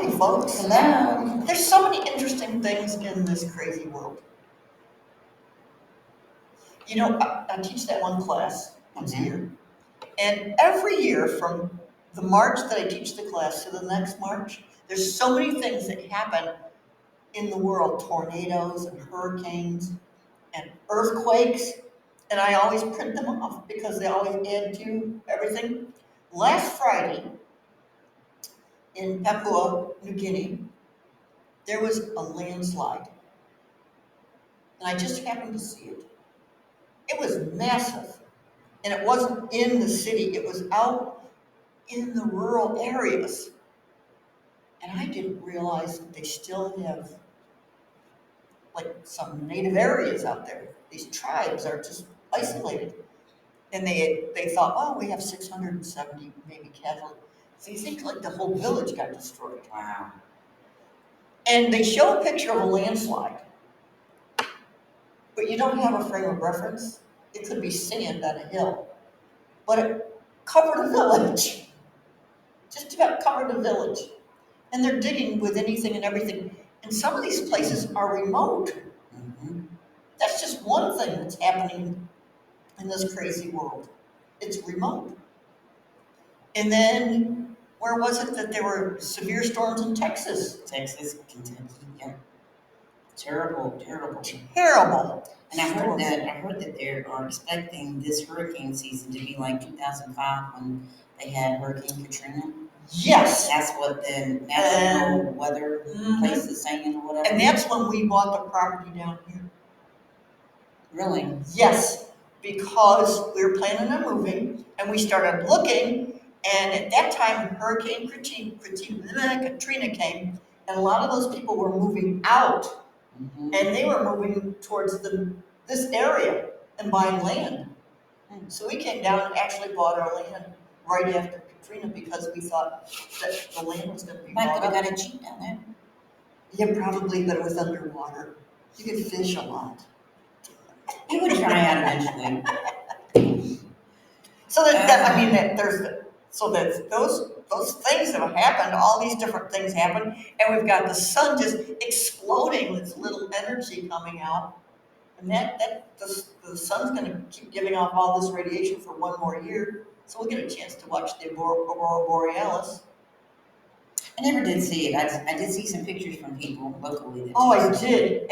Howdy, folks. Hello. There's so many interesting things in this crazy world. You know, I teach that one class once a year, and every year from the March that I teach the class to the next March, there's so many things that happen in the world, tornadoes and hurricanes and earthquakes, and I always print them off because they always add to everything. Last Friday in Papua New Guinea, there was a landslide, and I just happened to see it. It was massive, and it wasn't in the city, it was out in the rural areas. And I didn't realize that they still have like some native areas out there. These tribes are just isolated. And they thought, oh, we have 670 maybe Catholic. So you think like the whole village got destroyed. Wow. And they show a picture of a landslide, but you don't have a frame of reference. It could be sand on a hill, but it covered a village. Just about covered the village. And they're digging with anything and everything. And some of these places are remote. Mm-hmm. That's just one thing that's happening in this crazy world. It's remote. And then, where was it that there were severe storms in Texas? Texas, Kentucky, yeah. Terrible, terrible. Terrible. And I heard that they are expecting this hurricane season to be like 2005 when they had Hurricane Katrina. Yes. That's what the National Weather place is saying or whatever. And that's when we bought the property down here. Really? Yes, because we were planning on moving, and we started looking, and at that time, Hurricane Katrina came, and a lot of those people were moving out, Mm-hmm. and they were moving towards this area and buying land. So we came down and actually bought our land right after Katrina because we thought that the land was going to be Might bought could have up. got it cheap down there. Yeah, probably, but it was underwater. You could fish a lot. It would dry out eventually. So that those things that have happened, all these different things happen, and we've got the sun just exploding with little energy coming out, and the sun's going to keep giving off all this radiation for one more year, so we'll get a chance to watch the aurora borealis. I never did see it. I did see some pictures from people locally. Oh, I did,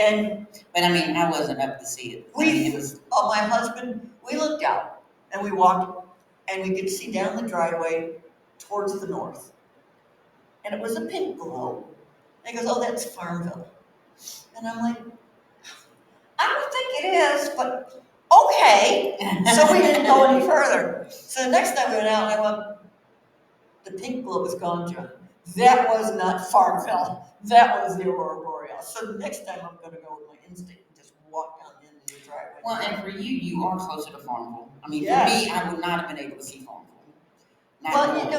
But I mean, I wasn't up to see it. My husband, we looked out, and we walked, and we could see down the driveway towards the north. And it was a pink glow. And he goes, oh, that's Farmville. And I'm like, I don't think it is, but okay. So we didn't go any further. So the next time we went out, I went, the pink glow was gone, John. That was not Farmville. That was the aurora borealis. So the next time I'm going to go with my instinct and just walk down the end of the driveway. Well, and for you are closer to Farmville. I mean, Yes. For me, I would not have been able to see Farmville.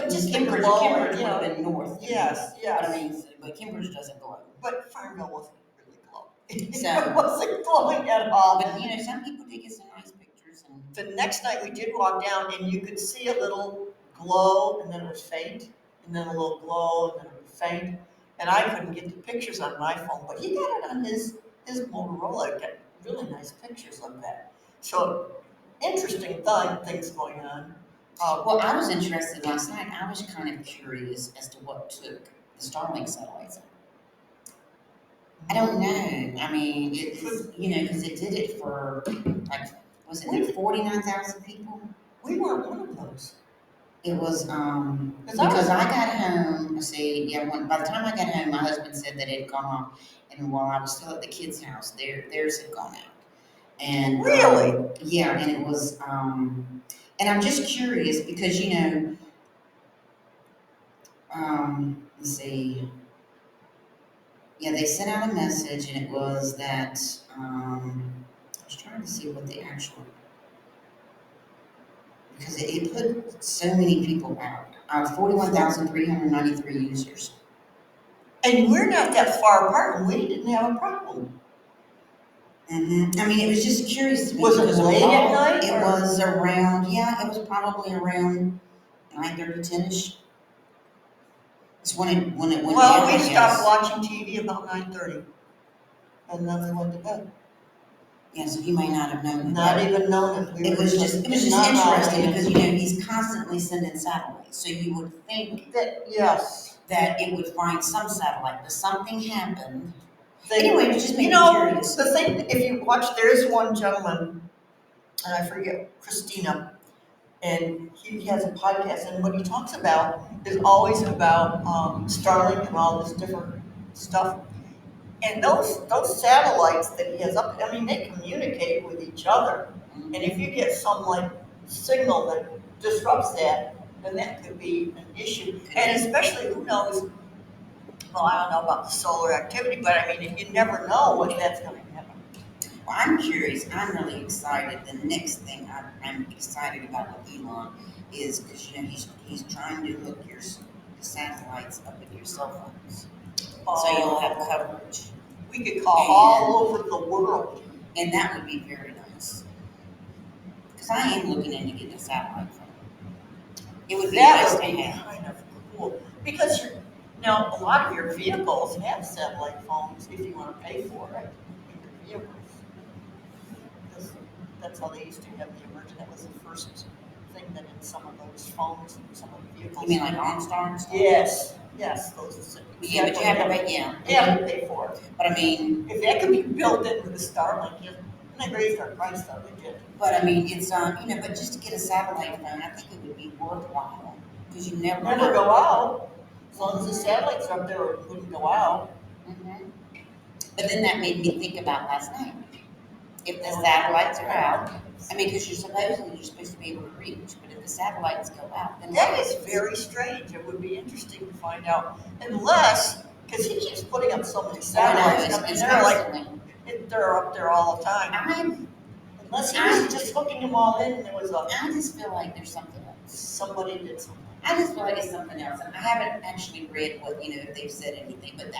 Just Kimbridge, the glow, Kimbridge would have been north. Yes. But I mean, but Kimbridge doesn't glow. But Farmville wasn't really glowing. So, it wasn't glowing at all. But some people did get some nice pictures. And the next night we did walk down, and you could see a little glow, and then it was faint, and then a little glow, and then it was faint. And I couldn't get the pictures on my phone, but he got it on his Motorola. Got really nice pictures of that. So interesting things going on. Well, I was interested last night. I was kind of curious as to what took the Starlink satellites out. I don't know. I mean, because it did it for, like, was it 49,000 people? We weren't one of those. It was, because I got home, by the time I got home, my husband said that it had gone off. And while I was still at the kids' house, theirs had gone out. And really? Yeah, and it was, and I'm just curious because, let's see. Yeah, they sent out a message, and it was that, I was trying to see what the actual, because it put so many people out. 41,393 users. And we're not that far apart, and we didn't have a problem. Mm-hmm. I mean, it was just curious to me. Was it late at night? It was around, it was probably around 9:30, 10-ish. It's when it went Well, down, we I stopped guess. watching TV about 9:30, and then we went to bed. Yeah, so he may not have known Not that. even knowing it. It was just interesting because, he's constantly sending satellites. So you would think Yes. that it would find some satellite, but something happened. They- Anyway, it just made me curious. The thing, if you watch, there's one gentleman, and I forget, Christina, and he has a podcast, and what he talks about is always about Starlink and all this different stuff. And those satellites that he has up, I mean, they communicate with each other. And if you get some like signal that disrupts that, then that could be an issue. And especially, who knows? Well, I don't know about the solar activity, but I mean, you never know what that's going to happen. Well, I'm curious. I'm really excited. The next thing I'm excited about with Elon is because he's trying to hook your satellites up with your cell phones, so you'll have coverage. We could call all over the world, and that would be very nice. Because I am looking into getting a satellite phone. It would be nice to have. Kind of cool because now a lot of your vehicles have satellite phones if you want to pay for it in your vehicles. Because that's how they used to have the emergency. That was the first thing that in some of those phones and some of the vehicles. You mean like OnStar and stuff? Yes, those. Yeah, but you have to pay. Yeah, you have to pay for it. But I mean, if that could be built into the Starlink, and they raised our price though, they did. But I mean, it's but just to get a satellite phone, I think it would be worthwhile because you never go out. As long as the satellites are up there, it wouldn't go out. Mm-hmm. But then that made me think about last night. If the satellites are out, I mean, because you're supposed to be able to reach, but if the satellites go out, then that is very strange. It would be interesting to find out, unless because he keeps putting up so many satellites. I mean, they're up there all the time. Unless he was just hooking them all in, and there was I just feel like there's something else. Somebody did something. I just feel like it's something else, and I haven't actually read what if they've said anything, but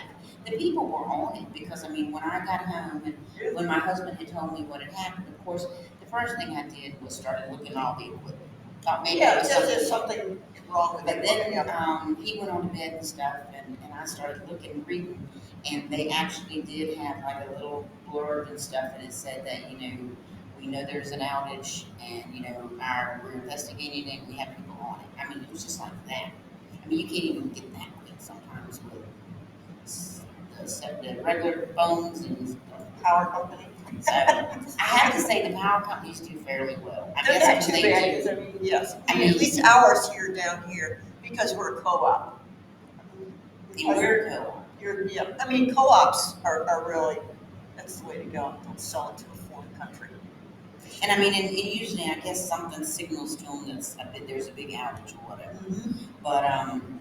the people were on it because I mean, when I got home and when my husband had told me what had happened, of course, the first thing I did was started looking at all the equipment. Thought maybe there's something wrong with it. But then he went on to bed and stuff, and I started looking and reading, and they actually did have like a little blurb and stuff, and it said that we know there's an outage, and we're investigating it. We have people on it. I mean, it was just like that. I mean, you can't even get that way sometimes with the regular phones and power company. So I have to say the power companies do fairly well. They're not too bad. I mean, yes. I mean, at least ours here down here because we're a co-op. We're a co-op. I mean, co-ops are really that's the way to go. Don't sell it to a foreign country. And I mean, and usually I guess something signals to them that there's a big outage or whatever. Mm-hmm. But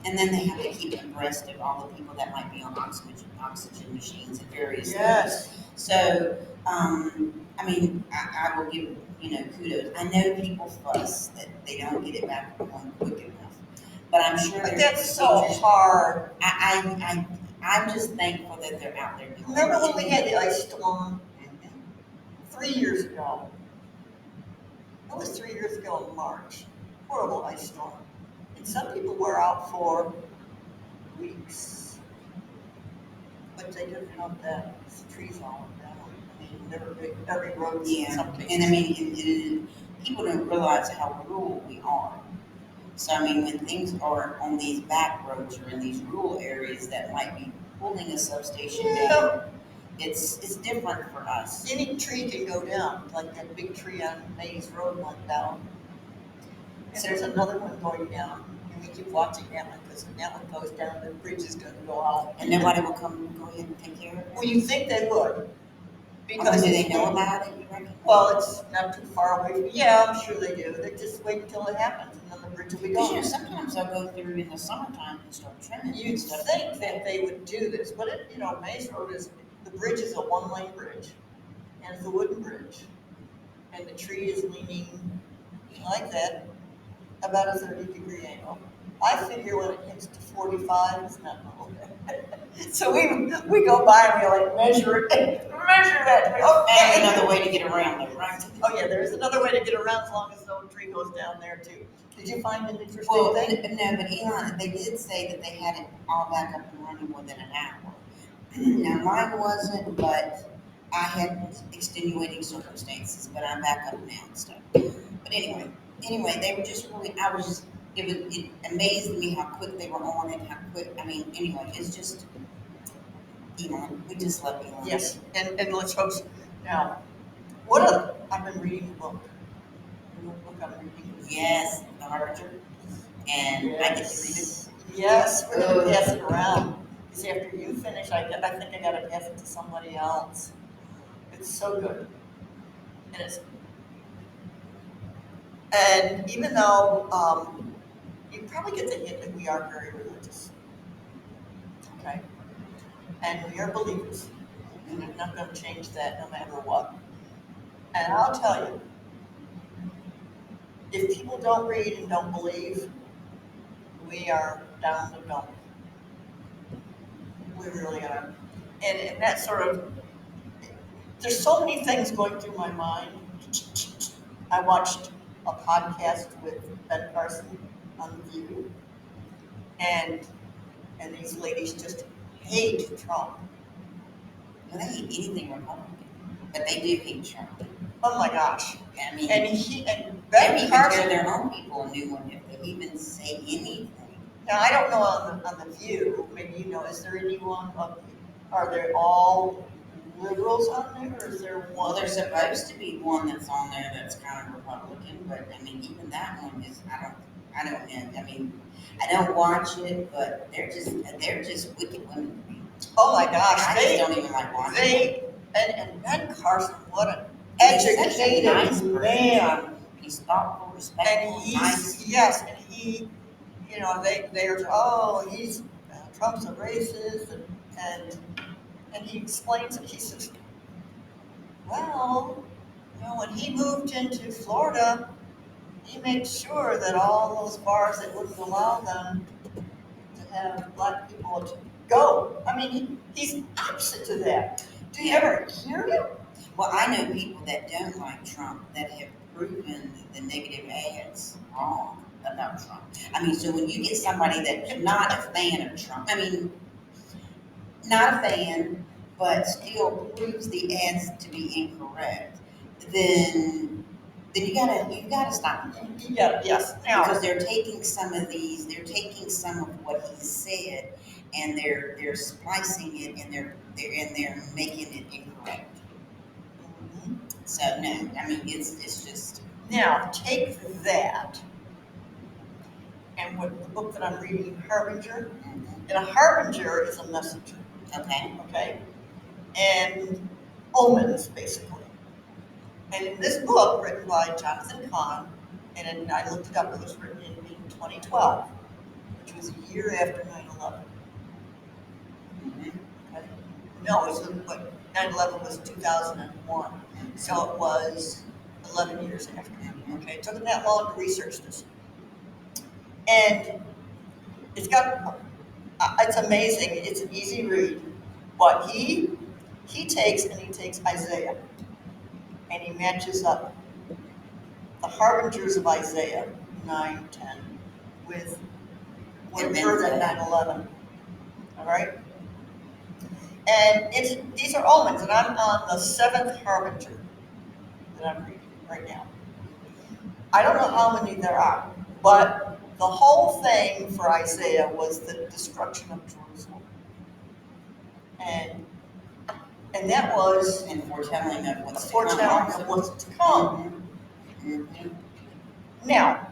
and then they have to keep abreast of all the people that might be on oxygen machines and various things. So I mean, I will give kudos. I know people fuss that they don't get it back on quick enough, but I'm sure that's so hard. I'm just thankful that they're out there doing. Remember when we had the ice storm 3 years ago? That was 3 years ago in March. Horrible ice storm. And some people were out for weeks. But they didn't have that. The trees all went down. I mean, every road. Yeah, and I mean, people don't realize how rural we are. So I mean, when things are on these back roads or in these rural areas that might be pulling a substation down, it's different for us. Any tree can go down, like that big tree on Mays Road went down. And there's another one going down, and we keep watching that one because when that one goes down, the bridge is going to go out. And nobody will go ahead and take care of it? Well, you think they would. Because do they know about it, you reckon? Well, it's not too far away. Yeah, I'm sure they do. They just wait until it happens, and then the bridge will be gone. Because sometimes they'll go through in the summertime and start trimming. You'd think that they would do this, but Mays Road the bridge is a one-lane bridge, and it's a wooden bridge, and the tree is leaning like that, about a 30-degree angle. I figure when it hits to 45, it's not a little bit. So we go by and we like measure it, measure that. Okay. There's another way to get around it, right? Oh yeah, there's another way to get around as long as no tree goes down there too. Did you find an interesting Well, thing? no, but Elon, they did say that they had it all back up and running within an hour. Now, mine wasn't, but I had extenuating circumstances, but I'm back up now and stuff. But anyway, they were just really, it amazed me how quick they were on it, how quick, I mean, anyway, it's just, Elon, we just love Elon. Yes, and let's hope so. Now, I've been reading a book. You know what book I'm reading? Yes, the Harbinger, and I get to read it. Yes, we're gonna pass it around. Because after you finish, I think I gotta pass it to somebody else. It's so good. And even though, you probably get the hint that we are very religious, okay? And we are believers, and I'm not gonna change that no matter what. And I'll tell you, if people don't read and don't believe, we are down the dump. We really are. And that sort of, there's so many things going through my mind. I watched a podcast with Ben Carson on The View, and these ladies just hate Trump. Well, they hate anything Republican, but they do hate Trump. Oh my gosh. I mean, And they Ben even Carson, tear their own people a new one if they even say anything. now I don't know on the View, maybe you know, is there anyone are they all liberals on there, or is there Well, one? there's supposed to be one that's on there that's kind of Republican, but I mean, even that one is, I don't know. I mean, I don't watch it, but they're just wicked women to me. Oh my gosh, I just don't even like watching it. And Ben Carson, what an He's such a educated nice person. man. He's thoughtful, And respectful, he's, nice. yes, and he, you know, they're, oh, Trump's a racist, and he explains it, he says, well, you know, when he moved into Florida, he made sure that all those bars that wouldn't allow them to have black people to go. I mean, he's opposite to that. Do you ever hear him? Well, I know people that don't like Trump that have proven the negative ads wrong about Trump. I mean, so when you get somebody that's not a fan of Trump, I mean, not a fan, but still proves the ads to be incorrect, then you gotta stop them. Yeah, yes. Now, Because they're taking some of what he said and they're splicing it and they're making it incorrect. So no, I mean it's just now take that, and what the book that I'm reading, Harbinger, and a harbinger is a messenger, okay. okay? And omens, basically. And in this book, written by Jonathan Cahn, and I looked it up, it was written in 2012, which was a year after 9/11. Okay? No, it was, but 9/11 was 2001, so it was 11 years after. Okay, it took him that long to research this. And it's amazing, it's an easy read. But he takes Isaiah and he matches up the harbingers of Isaiah 9:10 with what occurred at 9/11. All right? And these are omens, and I'm on the 7th harbinger that I'm reading right now. I don't know how many there are, but the whole thing for Isaiah was the destruction of Jerusalem. And that was And foretelling of a what's foretelling to of come. what's to come. Mm-hmm. Now,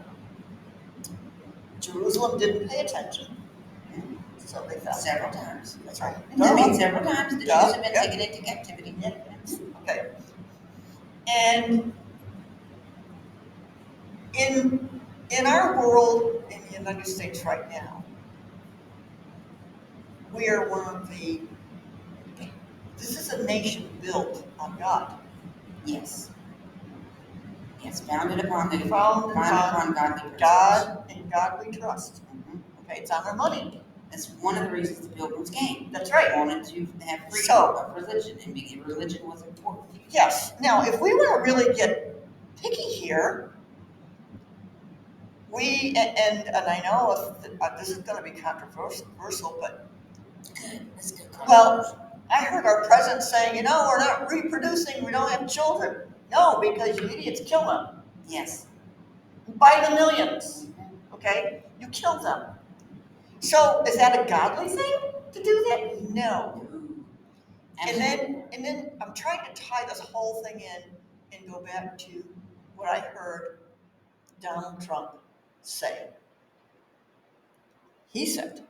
Jerusalem didn't pay attention, so they fell. Several times. That's right. I mean, several times the Jews Duh. have been taken into captivity. Yeah. Okay. And in our world, in the United States right now, we are this is a nation built on God. Yes. Yes, founded upon Founded upon godly principles. God, and God we trust. Mhm. Okay, it's on our money. That's one of the reasons the Pilgrims came. That's right. They wanted to have freedom So- of religion, and religion was important. Yes. Now, if we want to really get picky here, and I know this is going to be controversial, but Good. That's good. well, I heard our president saying, we're not reproducing, we don't have children. No, because you idiots kill them Yes. by the millions. Mhm. Okay, you kill them. So is that a godly thing to do that? No. And then I'm trying to tie this whole thing in and go back to what I heard Donald Trump say. He said,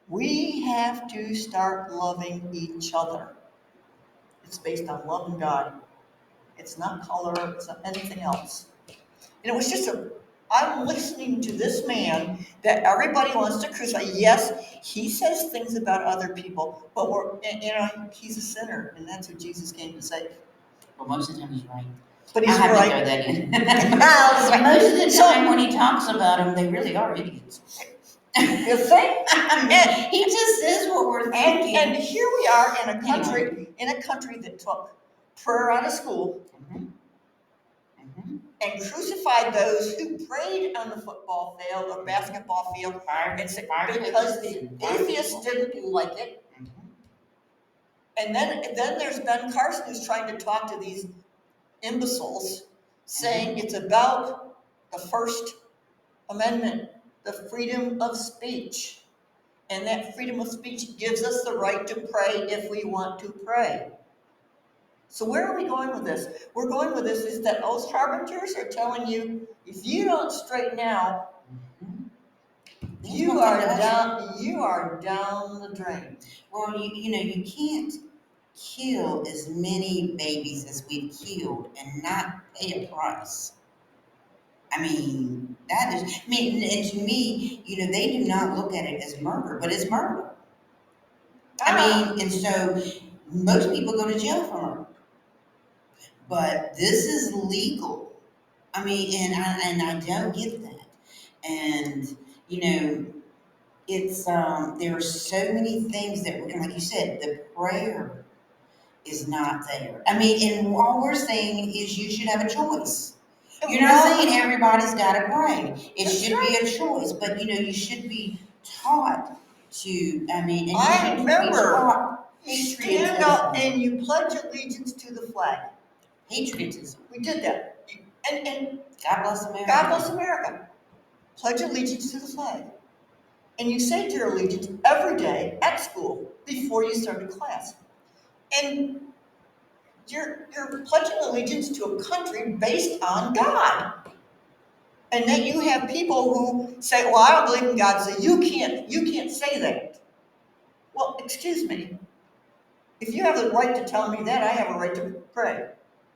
we have to start loving each other. It's based on love and God. It's not color, it's not anything else. And it was just I'm listening to this man that everybody wants to crucify. Yes, he says things about other people, but he's a sinner, and that's what Jesus came to save. Well, most of the time he's right. But he's I have right. to throw that in. Right. Most of the time when he talks about them, they really are idiots. You think? He just says what we're thinking. And here we are in a country that took prayer out of school. Mm-hmm. Mm-hmm. And crucified those who prayed on the football field or basketball field because the atheists didn't like it. Mm-hmm. And then there's Ben Carson who's trying to talk to these imbeciles, saying it's about the First Amendment, the freedom of speech. And that freedom of speech gives us the right to pray if we want to pray. So where are we going with this? We're going with this is that those harbingers are telling you, if you don't straighten out, you are down the drain. Well, you can't kill as many babies as we've killed and not pay a price. I mean, and to me, they do not look at it as murder, but it's murder. And so most people go to jail for murder. But this is legal. And I don't get that. And it's there are so many things that like you said, the prayer is not there. And all we're saying is you should have a choice. You're not saying everybody's got to pray. It should be a choice, but you should be taught to. I remember you stand up patriotism. and you pledge allegiance to the flag. Patriotism. We did that. And God bless America. God bless America. Pledge allegiance to the flag. And you say your allegiance every day at school before you start class. And you're pledging allegiance to a country based on God. And then you have people who say, well, I don't believe in God, so you can't say that. Well, excuse me. If you have the right to tell me that, I have a right to pray.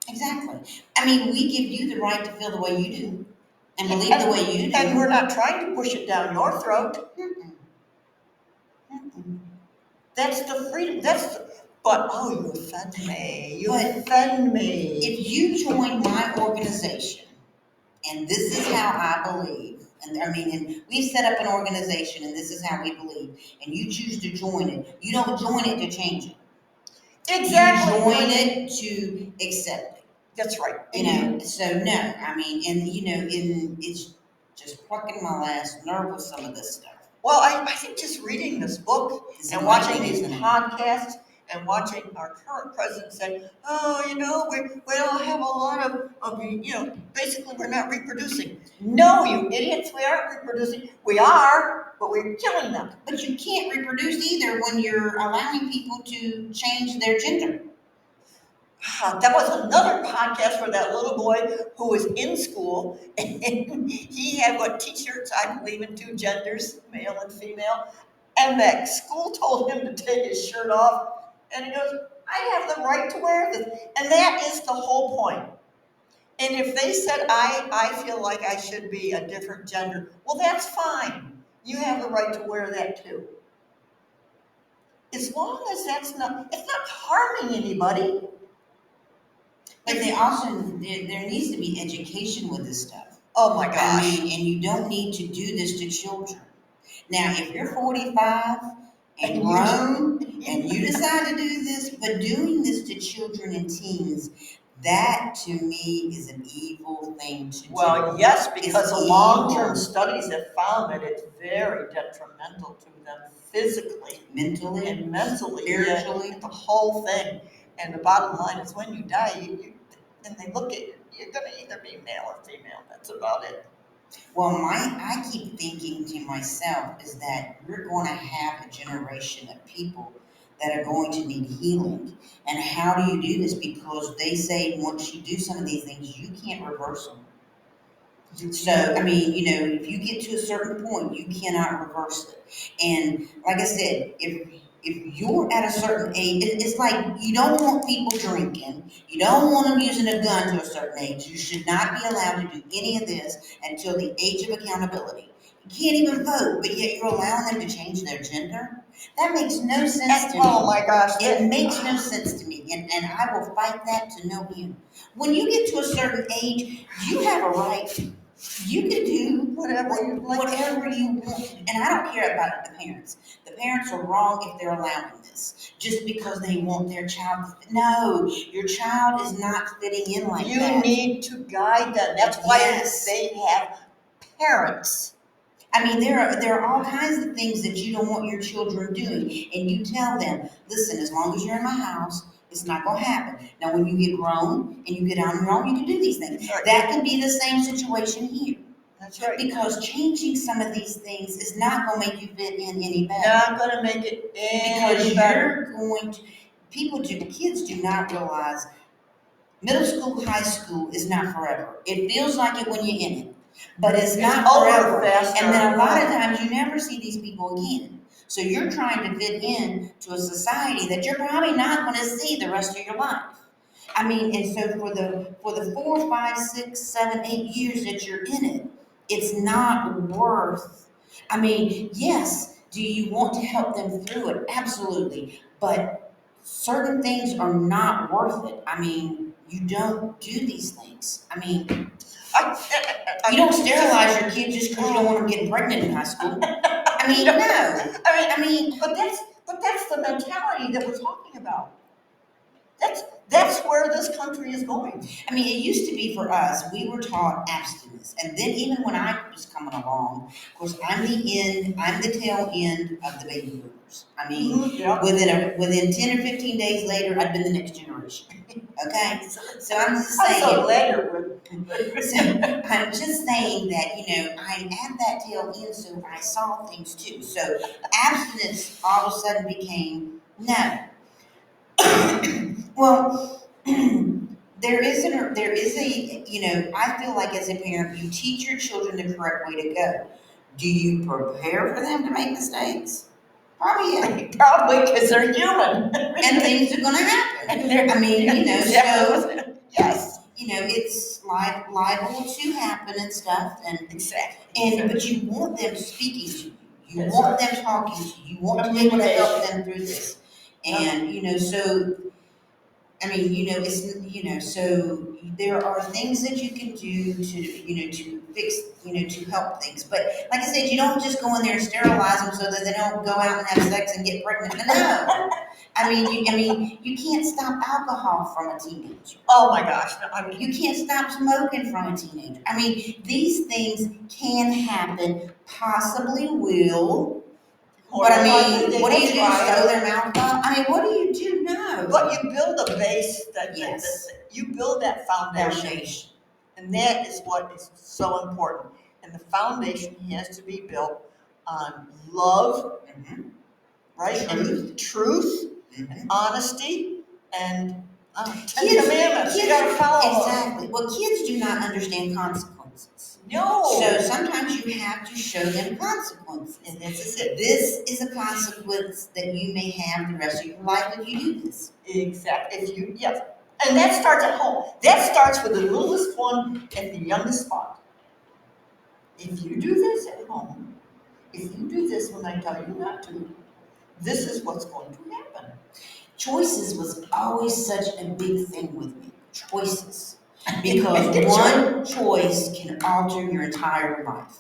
Exactly. We give you the right to feel the way you do and believe the way you do. And we're not trying to push it down your throat. Mm-mm. Mm-mm. That's the freedom. But you offend me. You offend me. If you join my organization, and this is how I believe, and we've set up an organization, and this is how we believe, and you choose to join it, you don't join it to change it. Exactly. You join it to accept it. That's right. So no, it's just plucking my last nerve with some of this stuff. Well, I think just reading this book and watching these podcasts and watching our current president say, we don't have a lot of basically we're not reproducing. No, you idiots, we aren't reproducing. We are, but we're killing them. But you can't reproduce either when you're allowing people to change their gender. That was another podcast for that little boy who was in school, and he had t-shirts, I believe, in two genders, male and female, and that school told him to take his shirt off, and he goes, I have the right to wear this, and that is the whole point. And if they said, I feel like I should be a different gender, well, that's fine. You have the right to wear that too. As long as it's not harming anybody. But there needs to be education with this stuff. Oh my gosh. And you don't need to do this to children. Now, if you're 45 and grown and you decide to do this, but doing this to children and teens, That to me is an evil thing to do. Well, yes, because It's the long-term evil. studies have found that it's very detrimental to them physically Mentally, and mentally, spiritually. yeah, the whole thing. And the bottom line is when you die, and they look at you, you're gonna either be male or female, that's about it. Well, I keep thinking to myself is that we're going to have a generation of people that are going to need healing. And how do you do this? Because they say once you do some of these things, you can't reverse them. So, I mean, if you get to a certain point, you cannot reverse it. And like I said, if you're at a certain age, it's like you don't want people drinking, you don't want them using a gun to a certain age. You should not be allowed to do any of this until the age of accountability. You can't even vote, but yet you're allowing them to change their gender. That makes no sense to me. Oh my gosh, It makes no sense to me, and I will fight that to no end. When you get to a certain age, you have a right. You can do whatever you want. And I don't care about the parents. The parents are wrong if they're allowing this. Just because they want their child. No, your child is not fitting in like that. You need to guide them. That's why Yes. they have parents. I mean, there are all kinds of things that you don't want your children doing. And you tell them, listen, as long as you're in my house, it's not going to happen. Now, when you get grown and you get on your own, you can do these things. Right. That can be the same situation here. That's right. Because changing some of these things is not going to make you fit in any better. Not going to make it any Because better. Kids do not realize middle school, high school is not forever. It feels like it when you're in it, but it's not forever. Faster. And then a lot of times you never see these people again. So you're trying to fit in to a society that you're probably not going to see the rest of your life. I mean, and so for the 4, 5, 6, 7, 8 years that you're in it, it's not worth. I mean, yes, do you want to help them through it? Absolutely. But certain things are not worth it. I mean, you don't do these things. I mean, you don't sterilize your kid just because you don't want them getting pregnant in high school. I mean, no. I mean, but that's the mentality that we're talking about. That's where this country is going. I mean, it used to be for us, we were taught abstinence. And then even when I was coming along, of course, I'm the tail end of the baby boomers. I mean, Yeah. within 10 or 15 days later, I'd been the next generation. Okay? So I'm just saying. I'm so glad you're with. So I'm just saying that, I'm at that tail end, so I saw things too. So abstinence all of a sudden became no. Well, there is I feel like as a parent, you teach your children the correct way to go. Do you prepare for them to make mistakes? Probably, yeah. Probably because they're human. And things are going to happen. I mean, so, yes. It's liable to happen and stuff. Exactly. But you want them speaking to you. You want them talking to you. You want to be able to help them through this. And, so, I mean, so there are things that you can do to fix, to help things. But like I said, you don't just go in there and sterilize them so that they don't go out and have sex and get pregnant. No. I mean, you can't stop alcohol from a teenager. Oh my gosh. No, you can't stop smoking from a teenager. I mean, these things can happen, possibly will. But I mean, what do you do? Sew their mouth up? I mean, what do you do now? But you build a base that you build that Foundation. And that is what is so important. And the foundation has to be built on love, right? Truth, and honesty, and Ten Commandments. You gotta follow exactly. Well, kids do not understand consequences. No. So sometimes you have to show them consequences. And this is it. This is a consequence that you may have the rest of your life if you do this. Exactly. Yes. And that starts at home. That starts with the littlest one at the youngest spot. If you do this at home, if you do this when I tell you not to, this is what's going to happen. Choices was always such a big thing with me. Choices. Because one choice can alter your entire life.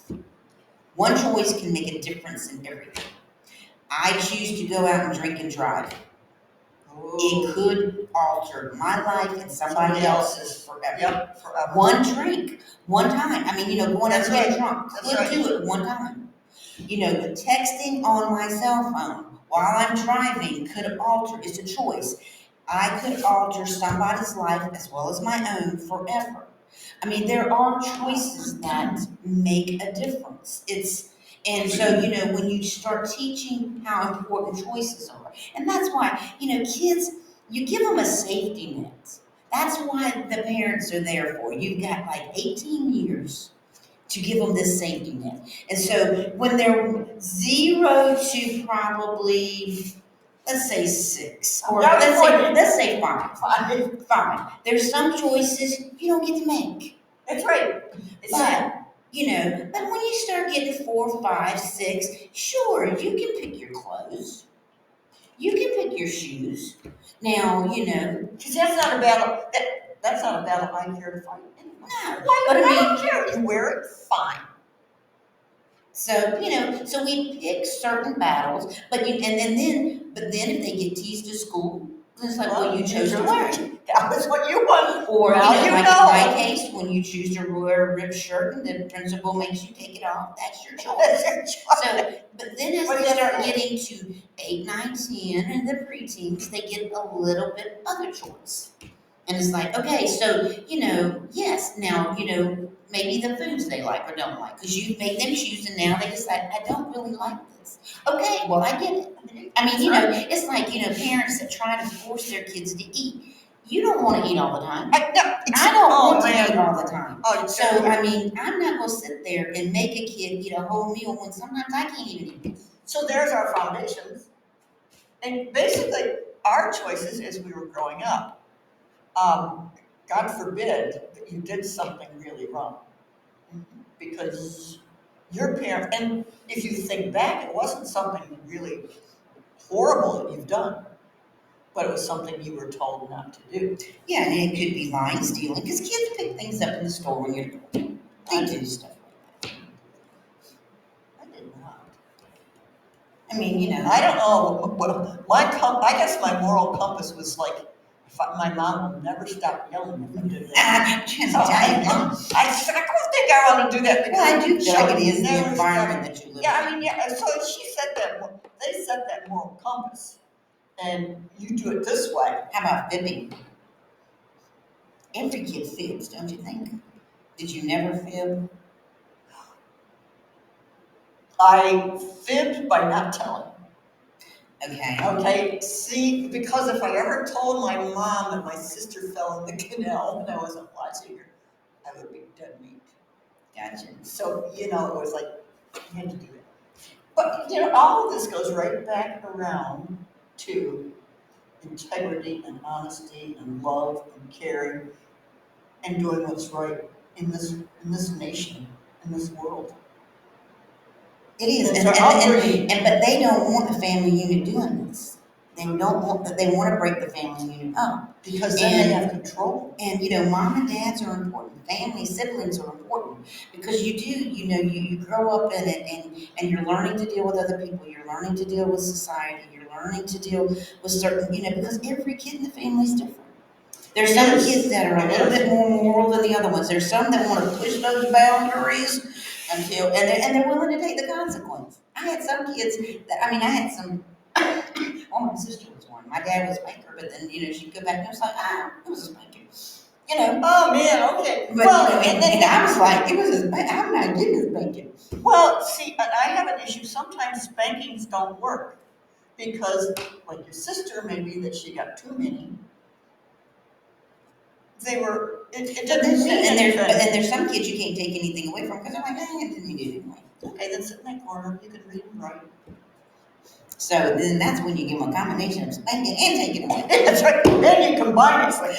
One choice can make a difference in everything. I choose to go out and drink and drive. It could alter my life and somebody else's forever. Yep, forever. One drink, one time. I mean, going out That's to get right. drunk That's could right. do it one time. Texting on my cell phone while I'm driving could alter. It's a choice. I could alter somebody's life as well as my own forever. I mean, there are choices that make a difference. And so, when you start teaching how important choices are, and that's why, kids, you give them a safety net. That's why the parents are there for. You've got like 18 years to give them this safety net. And so when they're 0 to probably, let's say 6, or let's say 5. Fine. There's some choices you don't get to make. That's right. But when you start getting 4, 5, 6, sure, you can pick your clothes. You can pick your shoes. Now, because that's not a battle. That's not a battle I'm here to fight. No, Why? but I don't care. You wear it, fine. So so we pick certain battles, but then if they get teased at school, it's like, well, you chose to wear it. That was what you wanted. Or well, like in my case, when you choose to wear a ripped shirt and the principal makes you take it off, that's your choice. So, but then as they start getting to 8, 9, 10, and the preteens, they get a little bit other choice. And it's like, okay, so, yes, now, maybe the foods they like or don't like, because you've made them choose, and now they decide, I don't really like this. Okay, well, I get it. I mean, it's like, parents that try to force their kids to eat. You don't want to eat all the time. I don't want to eat all the time. So, I mean, I'm not going to sit there and make a kid eat a whole meal when sometimes I can't even eat it. So there's our foundations. And basically, our choices as we were growing up, God forbid that you did something really wrong. Because your parents, and if you think back, it wasn't something really horrible that you've done, but it was something you were told not to do. Yeah, and it could be lying, stealing, because kids pick things up in the store when you're they do stuff like that. I did not. I mean, I don't know, but I guess my moral compass was like, my mom will never stop yelling if I did that. I don't think I want to do that. Well, I do feel like it is the environment that you live in. Yeah, I mean, yeah, so she said that, they set that moral compass, and you do it this way. How about fibbing? Every kid fibs, don't you think? Did you never fib? I fibbed by not telling. Okay. Okay, see, because if I ever told my mom that my sister fell in the canal when I wasn't watching her, I would be dead meat. Gotcha. So, it was like, you had to do it. But, all of this goes right back around to integrity and honesty and love and caring and doing what's right in this nation, in this world. It is, but they don't want the family unit doing this. They don't want that. They want to break the family unit up because then they have control. And mom and dads are important. Family, siblings are important because you do. You grow up in it, and you're learning to deal with other people. You're learning to deal with society. You're learning to deal with certain, because every kid in the family is different. There's some kids that are a little bit more moral than the other ones. There's some that want to push those boundaries until, and they're willing to take the consequence. I had some kids I had some, my sister was one. My dad was a spanker, but then, she'd go back and it was like, it was a spanking. Oh man, okay. But, and I was like, it was a spanking. I'm not getting a spanking. Well, see, I have an issue. Sometimes spankings don't work because, like your sister, maybe that she got too many. It doesn't mean anything. And there's some kids you can't take anything away from because they're like, it didn't do it anyway. Okay, then sit in that corner. You can read and write. So then that's when you give them a combination of spanking and taking away. That's right. Then you combine it. It's like,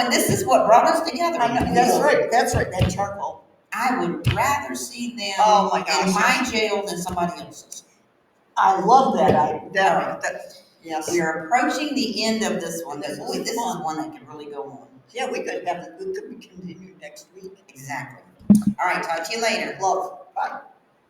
and this is what brought us together. That's right. That charcoal. I would rather see them in my jail than somebody else's. I love that. Yes. We are approaching the end of this one. This is one that could really go on. Yeah, we could be continued next week. Exactly. All right, talk to you later. Love. Bye.